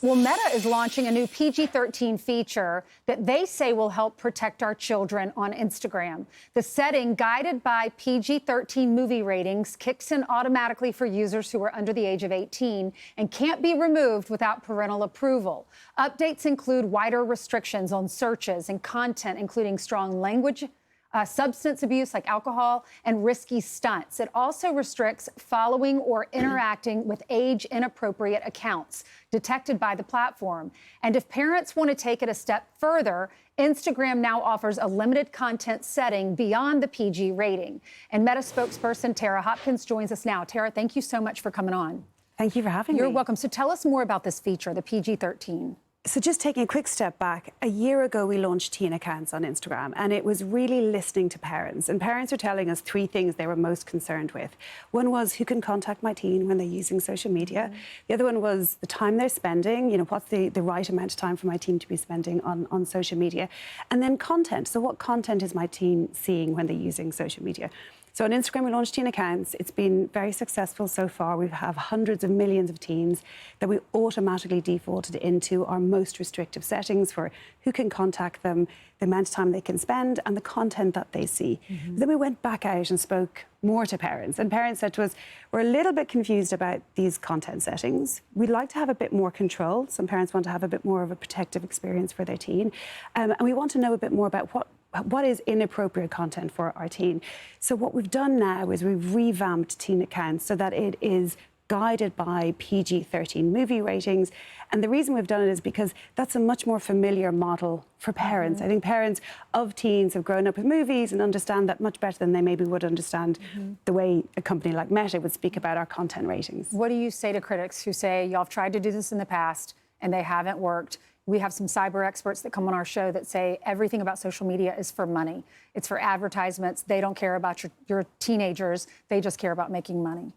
course. Well, Meta is launching a new PG-13 feature that they say will help protect our children on Instagram. The setting, guided by PG-13 movie ratings, kicks in automatically for users who are under the age of 18 and can't be removed without parental approval. Updates include wider restrictions on searches and content, including strong language, substance abuse like alcohol, and risky stunts. It also restricts following or interacting with age-inappropriate accounts detected by the platform. And if parents want to take it a step further, Instagram now offers a limited content setting beyond the PG rating. And Meta spokesperson Tara Hopkins joins us now. Tara, thank you so much for coming on. Thank you for having me. You're welcome. So tell us more about this feature, the PG-13. So just taking a quick step back, a year ago we launched teen accounts on Instagram, and it was really listening to parents. And parents are telling us three things they were most concerned with. One was who can contact my teen when they're using social media. The other one was the time they're spending, what's the right amount of time for my teen to be spending on social media. And then content. So what content is my teen seeing when they're using social media? So on Instagram, we launched teen accounts. It's been very successful so far. We have hundreds of millions of teens that we automatically defaulted into our most restrictive settings for who can contact them, the amount of time they can spend, and the content that they see. Then we went back out and spoke more to parents. And parents said to us, we're a little bit confused about these content settings. We'd like to have a bit more control. Some parents want to have a bit more of a protective experience for their teen. And we want to know a bit more about what is inappropriate content for our teen. So what we've done now is we've revamped teen accounts so that it is guided by PG-13 movie ratings. And the reason we've done it is because that's a much more familiar model for parents. I think parents of teens have grown up with movies and understand that much better than they maybe would understand the way a company like Meta would speak about our content ratings. What do you say to critics who say, y'all have tried to do this in the past and they haven't worked? We have some cyber experts that come on our show that say everything about social media is for money. It's for advertisements. They don't care about your teenagers. They just care about making money.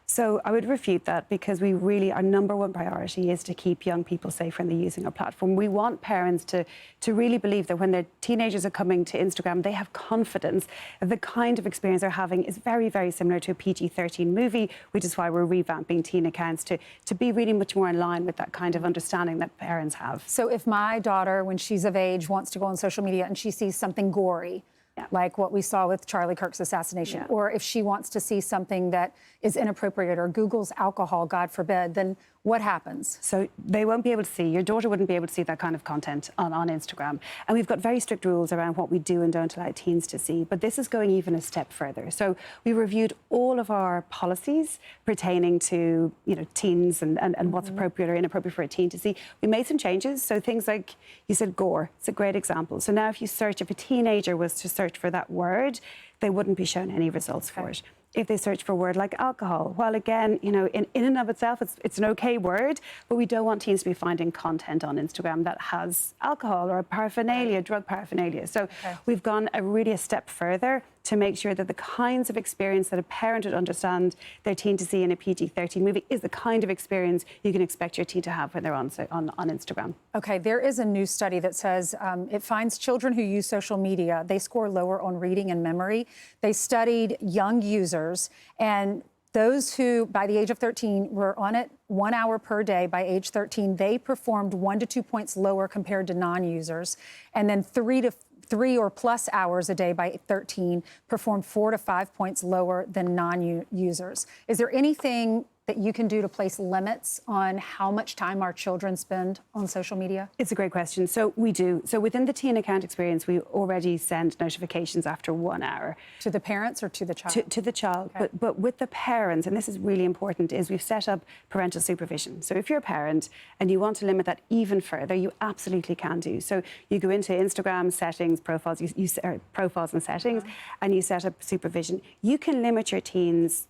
So I would refute that because our number one priority is to keep young people safe when they're using our platform. We want parents to really believe that when their teenagers are coming to Instagram, they have confidence that the kind of experience they're having is very, very similar to a PG-13 movie, which is why we're revamping teen accounts to be really much more in line with that kind of understanding that parents have. So if my daughter, when she's of age, wants to go on social media and she sees something gory, like what we saw with Charlie Kirk's assassination, or if she wants to see something that is inappropriate or Google's alcohol, God forbid, then what happens? So they won't be able to see, your daughter wouldn't be able to see that kind of content on Instagram. And we've got very strict rules around what we do and don't allow teens to see. But this is going even a step further. So we reviewed all of our policies pertaining to teens and what's appropriate or inappropriate for a teen to see. We made some changes. So things like, you said gore, it's a great example. So now if a teenager was to search for that word, they wouldn't be shown any results for it. If they search for a word like alcohol, well, again, in and of itself, it's an okay word, but we don't want teens to be finding content on Instagram that has alcohol or paraphernalia, drug paraphernalia. So we've gone a step further to make sure that the kinds of experience that a parent would understand their teen to see in a PG-13 movie is the kind of experience you can expect your teen to have when they're on Instagram. Okay, there is a new study that says it finds children who use social media, they score lower on reading and memory. They studied young users, and those who, by the age of 13, were on it 1 hour per day by age 13, they performed 1 to 2 points lower compared to non-users. And then 3 or plus hours a day by 13 performed 4 to 5 points lower than non-users. Is there anything that you can do to place limits on how much time our children spend on social media? It's a great question. So we do. So within the teen account experience, we already send notifications after 1 hour. To the parents or to the child? To the child. Okay. But with the parents, and this is really important, is we've set up parental supervision. So if you're a parent and you want to limit that even further, you absolutely can do. So you go into Instagram settings, profiles, profiles and settings, and you set up supervision. You can limit your teens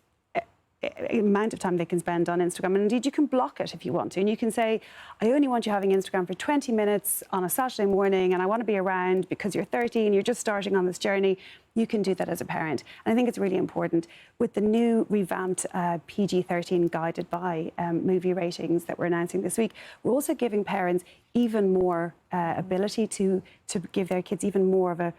amount of time they can spend on Instagram. And indeed, you can block it if you want to. And you can say, I only want you having Instagram for 20 minutes on a Saturday morning, and I want to be around because you're 13, you're just starting on this journey. You can do that as a parent. And I think it's really important. With the new revamped PG-13 guided by movie ratings that we're announcing this week, we're also giving parents even more ability to give their kids even more of a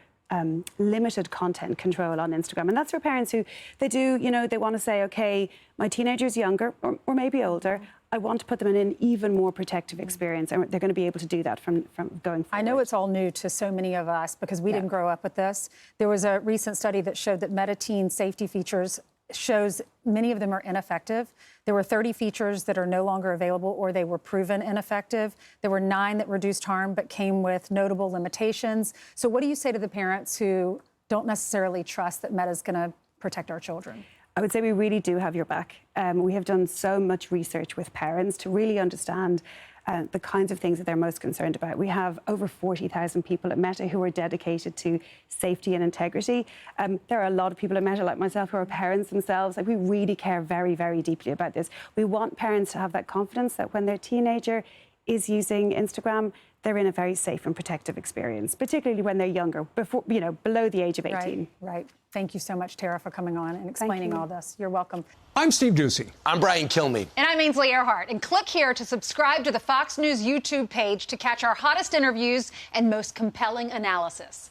limited content control on Instagram. And that's for parents who, they want to say, okay, my teenager's younger or maybe older, I want to put them in an even more protective experience, and they're going to be able to do that from going forward. I know it's all new to so many of us because we didn't grow up with this. There was a recent study that showed that Meta-Teen safety features shows many of them are ineffective. There were 30 features that are no longer available or they were proven ineffective. There were 9 that reduced harm but came with notable limitations. So what do you say to the parents who don't necessarily trust that Meta's going to protect our children? I would say we really do have your back. We have done so much research with parents to really understand the kinds of things that they're most concerned about. We have over 40,000 people at Meta who are dedicated to safety and integrity. There are a lot of people at Meta, like myself, who are parents themselves. Like, we really care very, very deeply about this. We want parents to have that confidence that when their teenager is using Instagram, they're in a very safe and protective experience, particularly when they're younger, before, below the age of 18. Right. Thank you so much, Tara, for coming on and explaining all this. You're welcome. I'm Steve Doocy. I'm Brian Kilmeade. And I'm Ainsley Earhart. And click here to subscribe to the Fox News YouTube page to catch our hottest interviews and most compelling analysis.